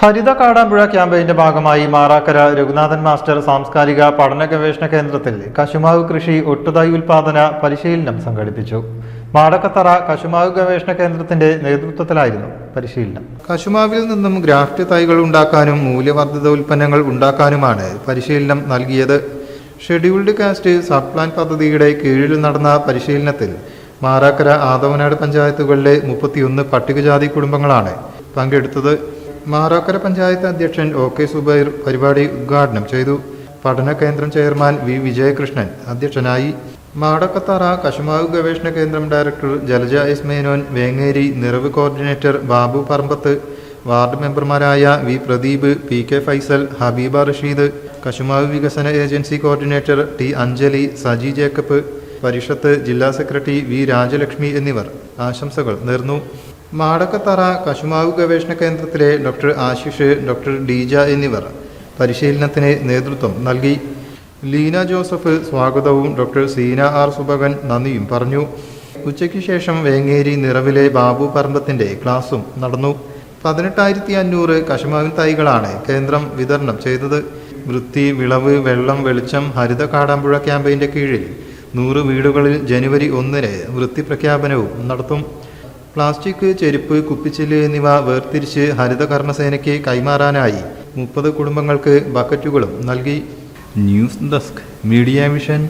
ഹരിത കാടാമ്പുഴ ക്യാമ്പയിന്റെ ഭാഗമായി മാറാക്കര രഘുനാഥൻ മാസ്റ്റർ സാംസ്കാരിക പഠന ഗവേഷണ കേന്ദ്രത്തിൽ കശുമാവ് കൃഷി ഒട്ടുതൈ ഉൽപാദന പരിശീലനം സംഘടിപ്പിച്ചു. മാടക്കത്തറ കശുമാവ് ഗവേഷണ കേന്ദ്രത്തിന്റെ നേതൃത്വത്തിലായിരുന്നു പരിശീലനം. കശുമാവിൽ നിന്നും ഗ്രാഫ്റ്റ് തൈകൾ ഉണ്ടാക്കാനും മൂല്യവർദ്ധിത ഉൽപ്പന്നങ്ങൾ ഉണ്ടാക്കാനുമാണ് പരിശീലനം നൽകിയത്. ഷെഡ്യൂൾഡ് കാസ്റ്റ് സബ് പ്ലാൻ പദ്ധതിയുടെ കീഴിൽ നടന്ന പരിശീലനത്തിൽ മാറാക്കര ആദവനാട് പഞ്ചായത്തുകളിലെ 31 പട്ടികജാതി കുടുംബങ്ങളാണ് പങ്കെടുത്തത്. മാറാക്കര പഞ്ചായത്ത് അധ്യക്ഷൻ OK സുബൈർ പരിപാടി ഉദ്ഘാടനം ചെയ്തു. പഠന കേന്ദ്രം ചെയർമാൻ V വിജയകൃഷ്ണൻ അധ്യക്ഷനായി. മാടക്കത്തറ കശുമാവ് ഗവേഷണ കേന്ദ്രം ഡയറക്ടർ ജലജ എസ് മേനോൻ, വേങ്ങേരി നിറവ് കോർഡിനേറ്റർ ബാബു പറമ്പത്ത്, വാർഡ് മെമ്പർമാരായ V പ്രദീപ്, PK ഫൈസൽ, ഹബീബ റഷീദ്, കശുമാവ് വികസന agency coordinator T Anjali, Saji Jacob, Parishad ജില്ലാ സെക്രട്ടറി V രാജലക്ഷ്മി എന്നിവർ ആശംസകൾ നേർന്നു. മാടക്കത്തറ കശുമാവ് ഗവേഷണ കേന്ദ്രത്തിലെ ഡോക്ടർ ആശിഷ്, ഡോക്ടർ ഡീജ എന്നിവർ പരിശീലനത്തിന് നേതൃത്വം നൽകി. ലീന ജോസഫ് സ്വാഗതവും ഡോക്ടർ സീന R സുബകൻ നന്ദിയും പറഞ്ഞു. ഉച്ചയ്ക്ക് ശേഷം വേങ്ങേരി നിറവിലെ ബാബു പറമ്പത്തിന്റെ ക്ലാസും നടന്നു. 18,500 കശുമാവിൻ തൈകളാണ് കേന്ദ്രം വിതരണം ചെയ്തത്. വൃത്തി, വിളവ്, വെള്ളം, വെളിച്ചം ഹരിത കാടാമ്പുഴ ക്യാമ്പയിന്റെ കീഴിൽ 100 വീടുകളിൽ ജനുവരി 1 വൃത്തി പ്രഖ്യാപനവും നടത്തും. പ്ലാസ്റ്റിക്, ചെരുപ്പ്, കുപ്പിച്ചില്ല് എന്നിവ വേർതിരിച്ച് ഹരിത കർമ്മസേനയ്ക്ക് കൈമാറാനായി 30 കുടുംബങ്ങൾക്ക് ബക്കറ്റുകളും നൽകി. News desk, media vision.